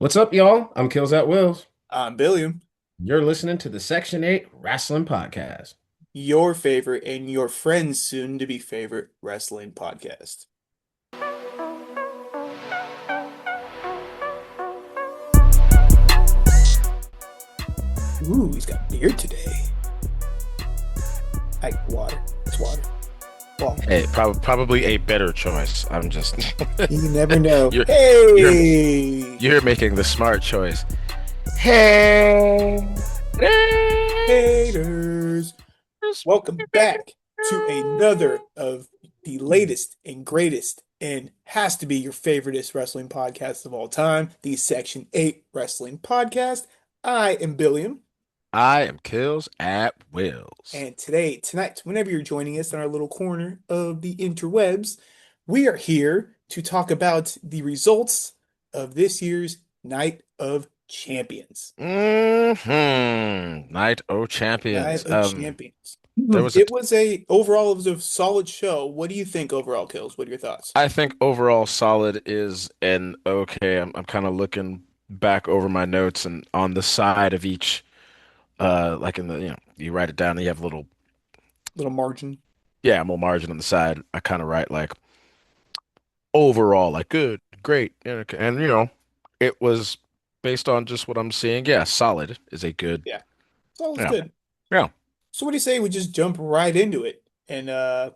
What's up, y'all? I'm Kills at Wills. I'm Billiam, You're listening to the Section 8 Wrestling Podcast. your favorite and your friend's soon to be favorite wrestling podcast. Ooh, he's got beer today. Water. It's water. Water. Hey, probably a better choice. I'm just You never know. you're you're Hey, you're making the smart choice. Hey. haters. Welcome back to another of the latest and greatest and has to be your favoriteest wrestling podcast of all time, the Section 8 Wrestling Podcast. I am Billiam. I am Kills at Wills. And tonight, whenever you're joining us in our little corner of the interwebs, we are here to talk about the results of this year's Night of Champions. Night O Night Champions. of Champions. There was a Overall, it was a solid show. What do you think overall, Kills? What are your thoughts? I think overall solid is an okay. I'm kind of looking back over my notes and on the side of each like in the you write it down and you have a little Little margin. little margin on the side. I kind of write like overall, like good, great, yeah, okay. And it was based on just what I'm seeing. Yeah, solid is a good. Yeah, solid's Yeah, good. yeah. So what do you say we just jump right into it? And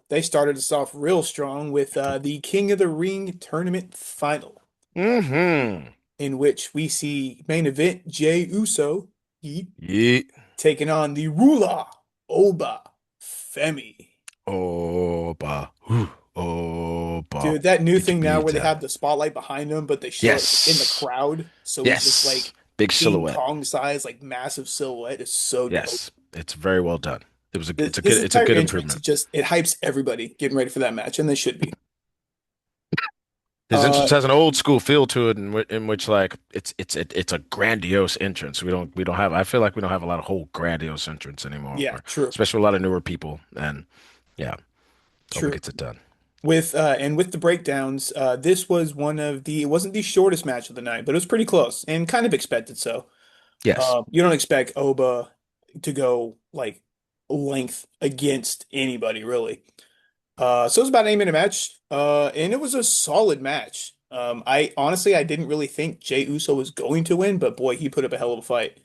they started us off real strong with the King of the Ring tournament final, Mm-hmm. in which we see main event Jey Uso Yeet, Yeah. taking on the ruler Oba Femi. Oba. Ooh, Oba. Dude, that new It's thing now where they pizza. have the spotlight behind him, but they show it in the Yes. crowd, so he's just Yes. like Big King silhouette. Kong size, like massive silhouette. It's so dope. Yes. It's very well done. It's a His good entire entrance improvement. it hypes everybody getting ready for that match, and they should be. His Uh, entrance has an old school feel to it, in which like it's a grandiose entrance. We don't have. I feel like we don't have a lot of whole grandiose entrance anymore, yeah, true, especially a lot of newer people. And yeah, Oba true. gets it done. With the breakdowns, this was it wasn't the shortest match of the night, but it was pretty close and kind of expected so. Yes, You don't expect Oba to go like length against anybody really. So it was about an 8-minute match, and it was a solid match. I didn't really think Jey Uso was going to win, but boy, he put up a hell of a fight.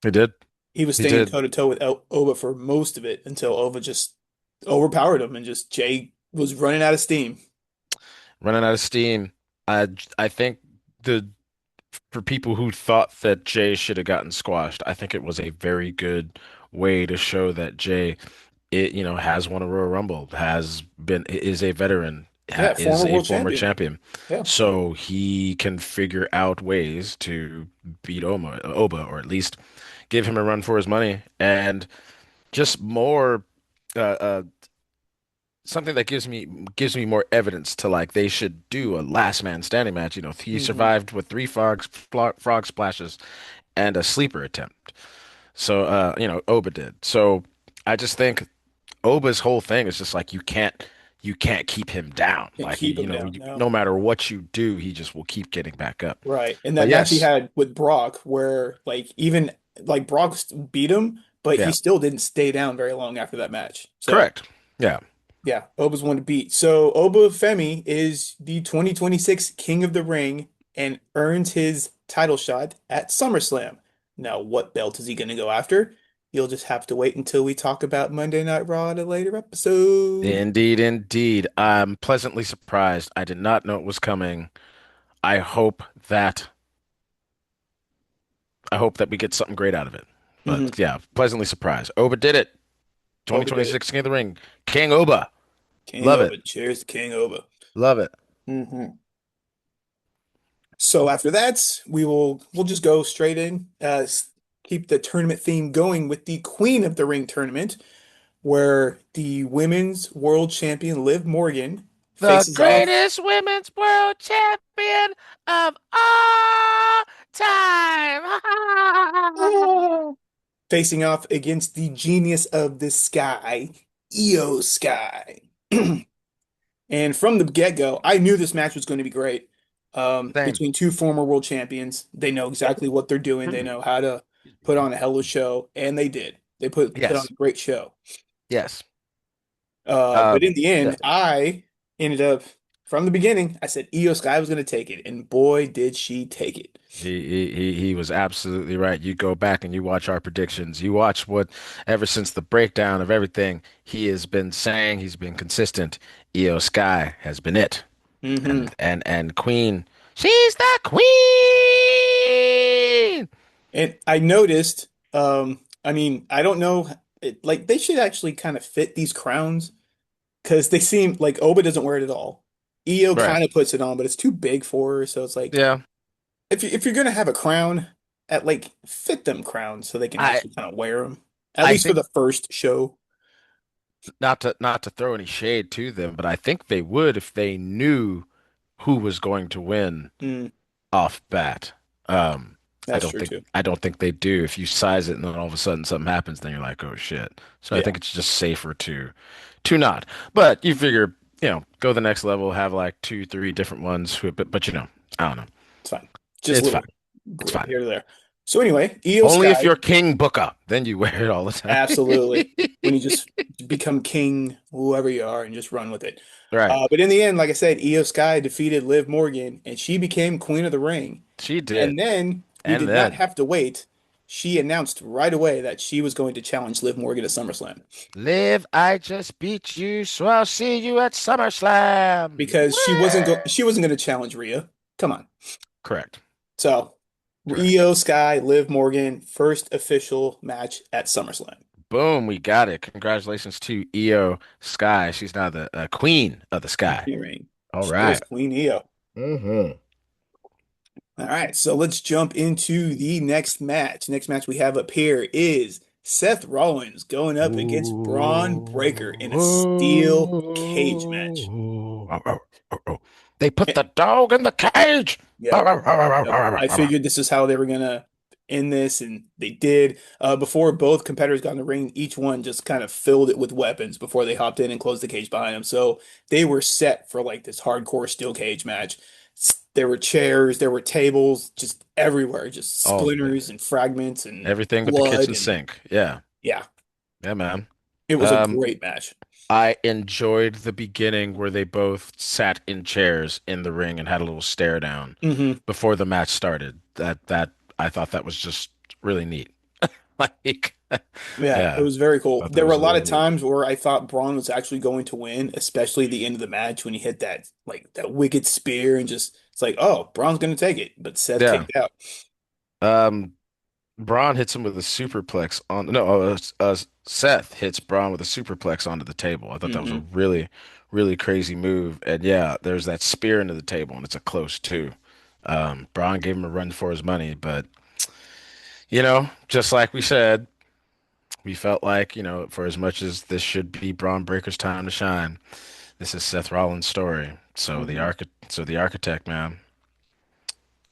he did. He was He staying did. toe to toe with Oba for most of it until Oba just overpowered him and just Jey was running out of steam. Running out of steam. I think the for people who thought that Jay should have gotten squashed, I think it was a very good way to show that Jay, has won a Royal Rumble, is a veteran, Yeah, is former a world former champion. champion, Yeah, so he can figure out ways to beat Oba, or at least give him a run for his money, and just more. Uh, something that gives me more evidence to like they should do a last man standing match. He hmm survived with three frog splashes and a sleeper attempt. So Oba did. So I just think Oba's whole thing is just like you can't keep him down. Can't Like keep him down. No. no matter what you do, he just will keep getting back up. Right. And But that match he yes, had with Brock, where like even like Brock beat him, but he yeah, still didn't stay down very long after that match. So correct. Yeah. yeah, Oba's one to beat. So Oba Femi is the 2026 King of the Ring and earns his title shot at SummerSlam. Now, what belt is he going to go after? You'll just have to wait until we talk about Monday Night Raw in a later episode. Indeed, indeed. I'm pleasantly surprised. I did not know it was coming. I hope that I hope that we get something great out of it. hmm But yeah, pleasantly surprised. Oba did it. Oba did it. 2026 King of the Ring. King Oba. King Love it. Oba. Cheers to King Oba. Love it. hmm So after that, we'll just go straight in, keep the tournament theme going with the Queen of the Ring tournament, where the women's world champion Liv Morgan The faces off greatest women's world champion of all time. facing off against the genius of the sky, Io Sky. And from the get-go, I knew this match was going to be great. Same. between two former world champions. They know exactly what they're doing. They know how to put on a hell of a show, and they did. They put on Yes. a great show. Yes. But in the end, Definitely. I ended up from the beginning. I said Io Sky was going to take it, and boy, did she take it. He was absolutely right. You go back and you watch our predictions. You watch what ever since the breakdown of everything he has been saying, he's been consistent. Io Sky has been it. Hmm And Queen, she's the queen. And I noticed. I mean, I don't know. Like they should actually kind of fit these crowns because they seem like Oba doesn't wear it at all. Io Right. kind of puts it on, but it's too big for her. So it's like Yeah. if you're gonna have a crown, at like fit them crowns so they can I actually kind of wear them at I least for think the first show. not to throw any shade to them, but I think they would if they knew who was going to win Mm, off bat. Um, that's true too. I don't think they do. If you size it and then all of a sudden something happens, then you're like, oh shit. So I Yeah, think it's just safer to not. But you figure, go the next level, have like two, three different ones but I don't know. it's fine. Just It's fine. little It's fine. here to there. So anyway, Io Only if Sky, you're King Booker, then you wear it all the time. absolutely. When you just become king, whoever you are, and just run with it. Right. But in the end, like I said, Io Sky defeated Liv Morgan, and she became Queen of the Ring. She did. And then we And did not then have to wait. She announced right away that she was going to challenge Liv Morgan at SummerSlam Liv, I just beat you, so I'll see you at SummerSlam. because Whee! she wasn't going to challenge Rhea. Come on. Correct. So Correct. Io Sky, Liv Morgan, first official match at SummerSlam. Boom, we got it. Congratulations to Io Sky. She's now the queen of the Queen of sky. the Ring. All She is right. Queen Io. Mm-hmm. All right, so let's jump into the next match. Next match we have up here is Seth Rollins going up against Braun Breaker in a steel cage match. Ooh. They put the dog in the cage. Yep. Yep. I figured this is how they were gonna end this, and they did. Before both competitors got in the ring, each one just kind of filled it with weapons before they hopped in and closed the cage behind them. So they were set for like this hardcore steel cage match. There were chairs, there were tables, just everywhere, just Oh, splinters and fragments and everything but the blood, kitchen and sink. Yeah. yeah, Yeah, man. it was a Um, great match. I enjoyed the beginning where they both sat in chairs in the ring and had a little stare down Hmm before the match started. That I thought that was just really neat. Like, Yeah, it yeah, was very cool. thought that There were was a lot really of neat. times where I thought Braun was actually going to win, especially the end of the match when he hit that like that wicked spear and just it's like, oh, Braun's going to take it, but Seth Yeah. kicked out. Um, Braun hits him with a superplex on no, Seth hits Braun with a superplex onto the table. I thought that was a Hmm really, really crazy move. And yeah, there's that spear into the table, and it's a close two. Braun gave him a run for his money, but just like we said, we felt like, for as much as this should be Braun Breaker's time to shine, this is Seth Rollins' story. hmm So the architect, man,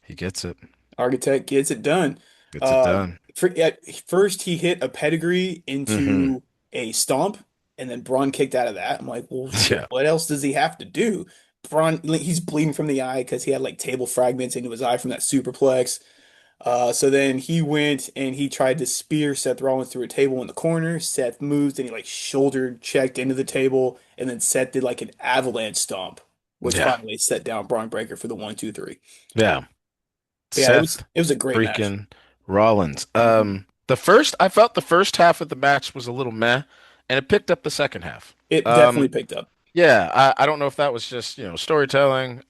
he gets it. Architect gets it done. Gets it done. At first, he hit a pedigree Hmm. into a stomp, and then Braun kicked out of that. I'm like, well, shit, Yeah. what else does he have to do? Braun, like, he's bleeding from the eye because he had like table fragments into his eye from that superplex. So then he went and he tried to spear Seth Rollins through a table in the corner. Seth moved and he like shoulder checked into the table, and then Seth did like an avalanche stomp, which Yeah. finally set down Braun Breaker for the 1, 2, 3. Yeah. But yeah, Seth it was a great match. freaking Rollins. Mhm. I felt the first half of the match was a little meh, and it picked up the second half. It definitely Um, picked up. yeah, I don't know if that was just, storytelling.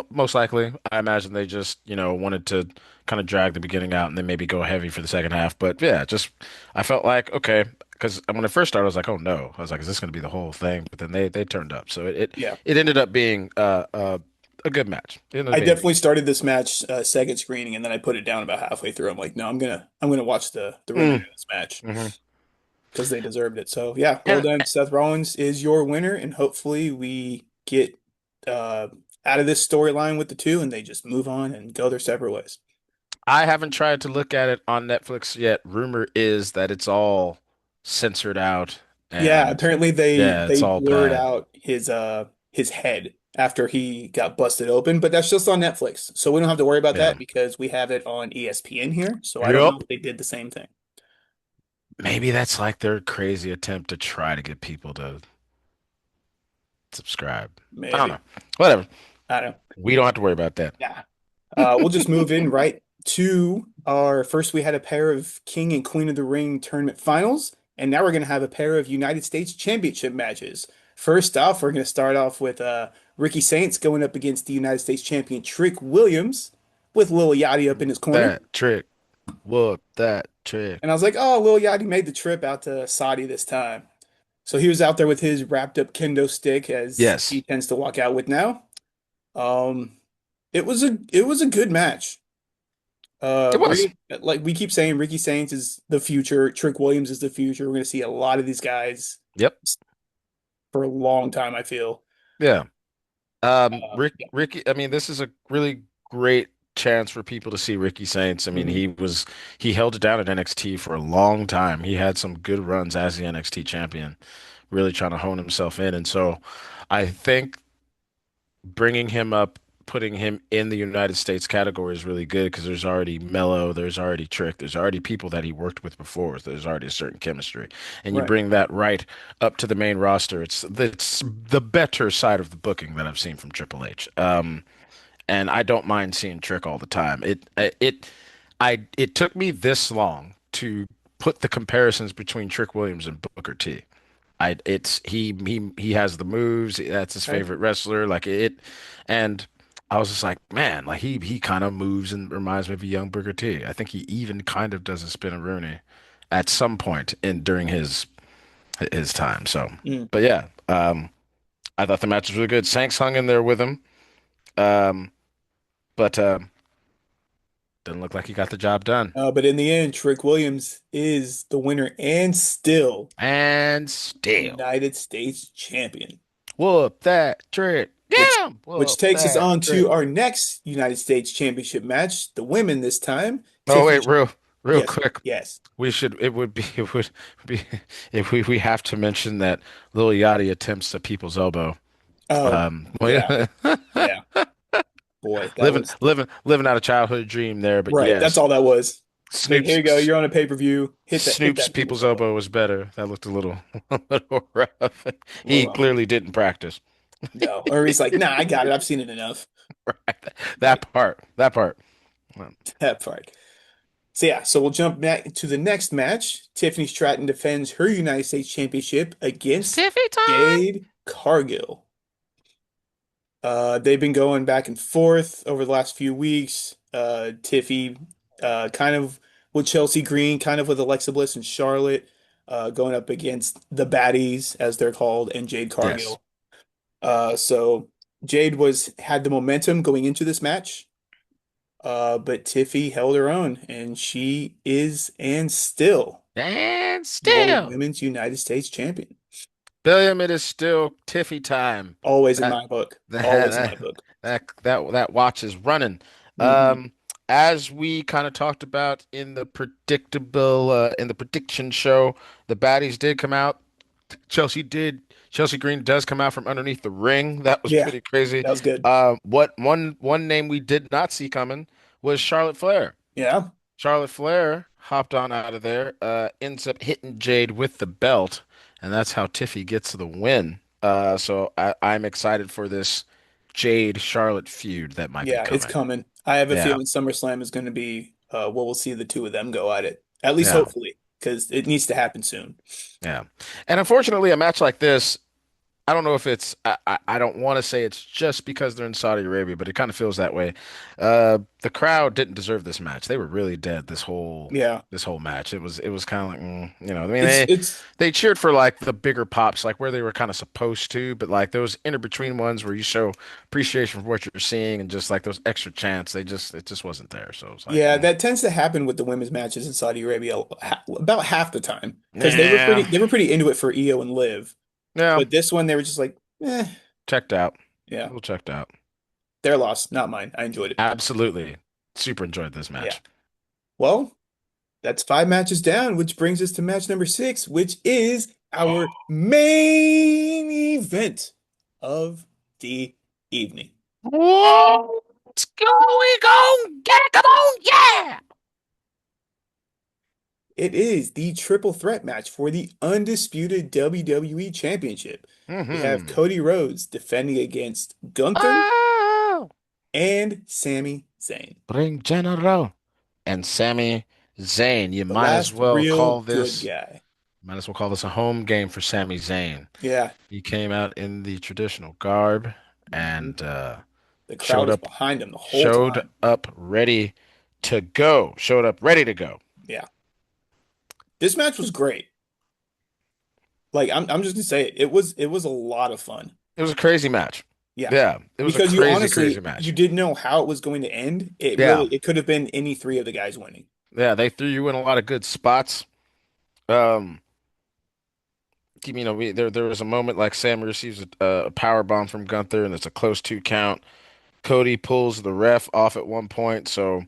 Most likely, I imagine they just, wanted to kind of drag the beginning out and then maybe go heavy for the second half. But yeah, just I felt like okay, because when it first started, I was like, oh no, I was like, is this going to be the whole thing? But then they turned up, so Yeah. it ended up being a good match. It ended up I being a good definitely started this match second screening, and then I put it down about halfway through. I'm like, no, I'm gonna watch the remainder game. of this match Hmm. because they deserved it. So yeah, well And done. Seth Rollins is your winner, and hopefully we get uh, out of this storyline with the two, and they just move on and go their separate ways. I haven't tried to look at it on Netflix yet. Rumor is that it's all censored out Yeah, and apparently yeah, it's they all blurred bad. out his head after he got busted open, but that's just on Netflix. So we don't have to worry about Yeah. that because we have it on ESPN here. So I don't know Yup. if they did the same thing. Maybe that's like their crazy attempt to try to get people to subscribe. I don't Maybe. know. Whatever. I don't know. We don't have to worry about that. Yeah. We'll just move in right to our first. We had a pair of King and Queen of the Ring tournament finals, and now we're going to have a pair of United States Championship matches. First off, we're going to start off with Ricky Saints going up against the United States champion Trick Williams with Lil Yachty up in his corner. That trick. Whoop that trick. And I was like, oh, Lil Yachty made the trip out to Saudi this time. So he was out there with his wrapped up kendo stick as Yes, he tends to walk out with now. Um, it was a good match. it was. Like we keep saying, Ricky Saints is the future. Trick Williams is the future. We're going to see a lot of these guys Yep. for a long time, I feel. Yeah. Yeah. Ricky, I mean, this is a really great chance for people to see Ricky Saints. I mean, Mhm. he held it down at NXT for a long time. He had some good runs as the NXT champion, really trying to hone himself in. And so I think bringing him up, putting him in the United States category is really good because there's already Mello, there's already Trick, there's already people that he worked with before. There's already a certain chemistry, and you Right. bring that right up to the main roster. It's the better side of the booking that I've seen from Triple H. And I don't mind seeing Trick all the time. It took me this long to put the comparisons between Trick Williams and Booker T. It's he has the moves. That's his Okay. favorite wrestler. Like it, and I was just like, man, like he kind of moves and reminds me of a young Booker T. I think he even kind of does a spin a Rooney at some point in during his time. So, Mm. but yeah, I thought the match was really good. Sanks hung in there with him, um, but didn't look like he got the job done. But in the end, Trick Williams is the winner and still And still, United States champion. whoop that trick. Which Get him! which Whoop takes us that on trick. to our next United States Championship match, the women this time. Oh Tiffany, wait, real yes, quick. yes. We should. It would be. It would be. If we have to mention that Lil Yachty attempts a people's elbow. Oh, Well, yeah, yeah, yeah. Boy, that living, was living, living out a childhood dream there. But right. That's yes, all that was. It's like, here Snoop's you go. You're on a pay-per-view. Hit Snoop's that people's people's elbow. elbow was better. That looked a little, a little rough. A little He rough. clearly didn't practice. No, or he's like, nah, I got it. I've seen it enough. Right. Right, That part. That part. Well, that part. So yeah, so we'll jump back to the next match. Tiffany Stratton defends her United States Championship it's against Tiffy time. Jade Cargill. They've been going back and forth over the last few weeks. Tiffy, kind of with Chelsea Green, kind of with Alexa Bliss and Charlotte, going up against the baddies, as they're called, and Jade Yes. Cargill. So Jade had the momentum going into this match, but Tiffy held her own, and she is and still And your still. Women's United States Champion. Billiam, it is still Tiffy time. Always in That my book. that Always in my that book. that watch is running. Hmm. As we kind of talked about in the predictable in the prediction show, the baddies did come out. Chelsea did. Chelsea Green does come out from underneath the ring. That was Yeah, pretty crazy. that was good. What one name we did not see coming was Charlotte Flair. Yeah. Charlotte Flair hopped on out of there, ends up hitting Jade with the belt, and that's how Tiffy gets the win. So I'm excited for this Jade Charlotte feud that might be Yeah, it's coming. coming. I have a Yeah, feeling SummerSlam is going to be where we'll see the two of them go at it. At least yeah, hopefully, because it needs to happen soon. yeah. And unfortunately, a match like this, I don't know if it's I don't want to say it's just because they're in Saudi Arabia, but it kind of feels that way. The crowd didn't deserve this match. They were really dead Yeah. this whole match. It was kind of like I mean It's it's they cheered for like the bigger pops, like where they were kind of supposed to, but like those in between ones where you show appreciation for what you're seeing and just like those extra chants, it just wasn't there. So it was like, yeah, that tends to happen with the women's matches in Saudi Arabia about half the time because yeah, they were pretty into it for Io and Liv. yeah, But this one they were just like, checked out, a yeah, little checked out. their loss, not mine. I enjoyed it. Absolutely, super enjoyed this Yeah. match. Well, that's five matches down, which brings us to match number six, which is our main event of the evening. Whoa, let's go. We go. Get it. Come on. Yeah. It is the triple threat match for the undisputed WWE Championship. We have Mm-hmm. Cody Rhodes defending against Gunther Oh, and Sami Zayn. bring General and Sami Zayn. You The might as last well real call good this. guy. Might as well call this a home game for Sami Zayn. Yeah. He came out in the traditional garb Mhm. and The crowd showed is up behind him the whole showed time. up ready to go. Showed up ready to go. Yeah. This match was great. Like I'm just gonna say it. It was a lot of fun. It was a crazy match. Yeah. Yeah, it was a Because you crazy, crazy honestly you match. didn't know how it was going to end. Yeah, It could have been any three of the guys winning. yeah, they threw you in a lot of good spots. Um, there was a moment like Sam receives a power bomb from Gunther, and it's a close two count. Cody pulls the ref off at one point, so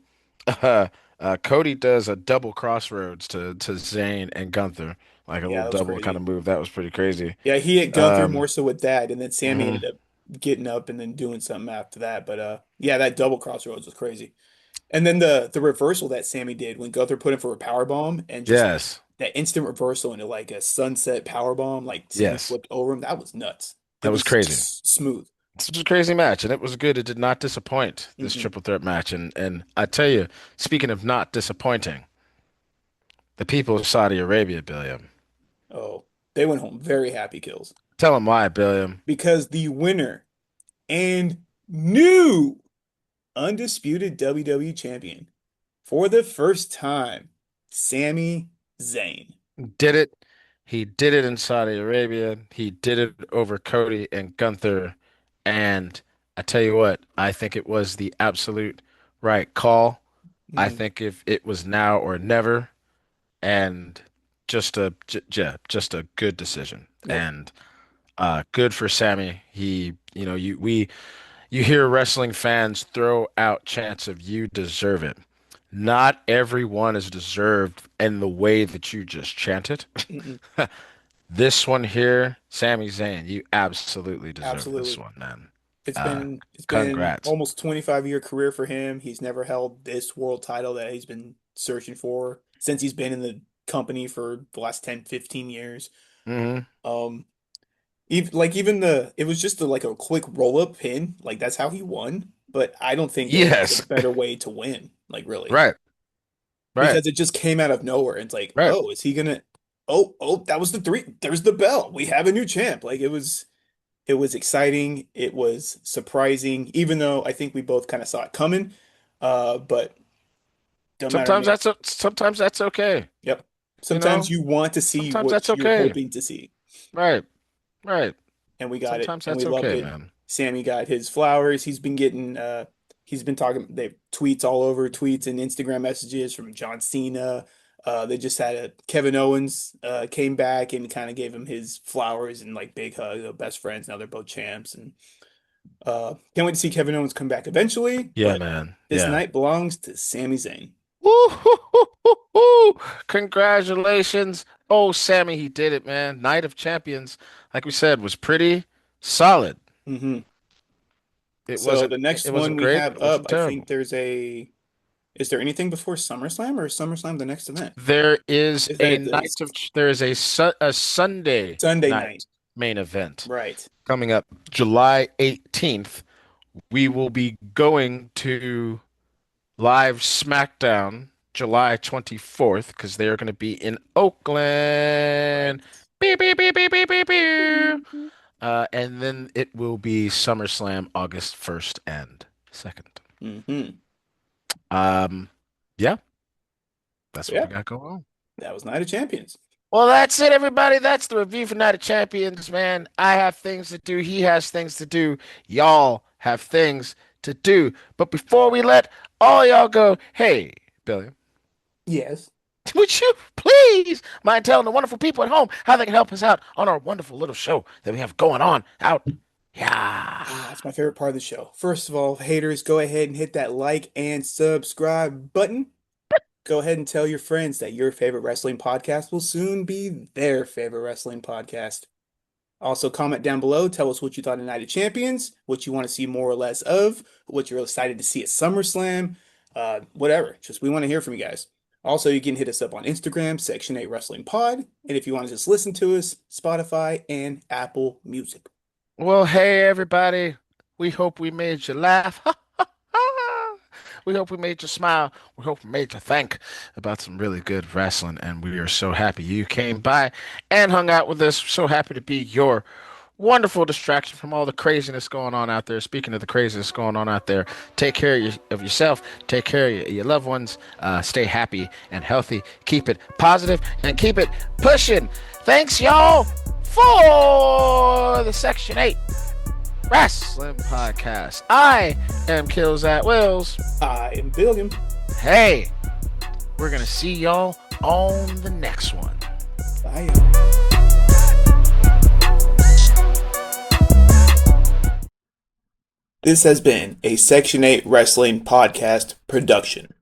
Cody does a double crossroads to Zayn and Gunther, like a Yeah, little that was double kind crazy. of move. That was pretty crazy. Yeah, he hit Gunther more Um, so with that, and then Sammy ended mhm. up getting up and then doing something after that. But yeah, that double crossroads was crazy. And then the reversal that Sammy did when Gunther put him for a power bomb and just Yes, that instant reversal into like a sunset power bomb, like Sammy yes, flipped over him. That was nuts. It that was was crazy. just smooth. This was a crazy match, and it was good. It did not disappoint, this Mm-mm. triple threat match. And I tell you, speaking of not disappointing, the people of Saudi Arabia, Billiam. Oh, they went home very happy kills Tell them why, Billiam. because the winner and new undisputed WWE champion for the first time, Sami Zayn. Did it. He did it in Saudi Arabia. He did it over Cody and Gunther. And I tell you what, I think it was the absolute right call. I Mm, think if it was now or never, and just a good decision. yep. And good for Sammy. You hear wrestling fans throw out chants of "you deserve it." Not everyone is deserved in the way that you just chanted. Mm-mm. This one here, Sami Zayn, you absolutely deserve this Absolutely. one, man. It's been Congrats. almost 25-year career for him. He's never held this world title that he's been searching for since he's been in the company for the last 10, 15 years. Hmm. Um, even the it was just like a quick roll-up pin. Like that's how he won. But I don't think there was a Yes. better way to win, like really. Right. Right. Because it just came out of nowhere. It's like, Right. oh, is he gonna oh, that was the three. There's the bell. We have a new champ. Like it was exciting. It was surprising, even though I think we both kind of saw it coming. But don't matter to me. Sometimes that's okay. Yep. You Sometimes know? you want to see Sometimes that's what you're okay. hoping to see, Right. Right. and we got it, Sometimes and we that's loved okay, it. man. Sammy got his flowers. He's been talking, they tweets all over, tweets and Instagram messages from John Cena. They just had a Kevin Owens came back and kind of gave him his flowers and like big hug. They're best friends now. They're both champs, and can't wait to see Kevin Owens come back eventually. Yeah, But man. this Yeah. night belongs to Sami Zayn. Woo, hoo, hoo, hoo, hoo. Congratulations. Oh, Sammy, he did it, man. Night of Champions, like we said, was pretty solid. Hmm. It So wasn't the next it one wasn't we great, have but it up, wasn't I think terrible. is there anything before SummerSlam or is SummerSlam the next event? Is Is a that night of this there is a Sunday Sunday night? night main event Right. coming up July 18th. We will be going to live SmackDown July 24th because they are going to be in Oakland. Right. Beep, beep, beep, beep, beep, beep, beep. And then it will be SummerSlam August 1st and 2nd. Hmm. Um, yeah, that's So what yeah, we got going on. that was Night of Champions. Well, that's it, everybody. That's the review for Night of Champions, man. I have things to do. He has things to do. Y'all have things to do. But before we let all y'all go, hey, Billy, Yes. would you please mind telling the wonderful people at home how they can help us out on our wonderful little show that we have going on out? Yeah. Ah, that's my favorite part of the show. First of all, haters, go ahead and hit that like and subscribe button. Go ahead and tell your friends that your favorite wrestling podcast will soon be their favorite wrestling podcast. Also, comment down below. Tell us what you thought of Night of Champions, what you want to see more or less of, what you're excited to see at SummerSlam, whatever. Just we want to hear from you guys. Also, you can hit us up on Instagram, Section 8 Wrestling Pod. And if you want to just listen to us, Spotify and Apple Music. Well, hey, everybody. We hope we made you laugh. We hope we made you smile. We hope we made you think about some really good wrestling. And we are so happy you came by and hung out with us. So happy to be your wonderful distraction from all the craziness going on out there. Speaking of the craziness going on out there, take care of yourself. Take care of your loved ones. Stay happy and healthy. Keep it positive and keep it pushing. Thanks, y'all, for the Section 8 Wrestling Podcast. I am Kills at Wills. I am Billiam. Hey, we're going to see y'all on the next one. Bye. This has been a Section 8 Wrestling Podcast production.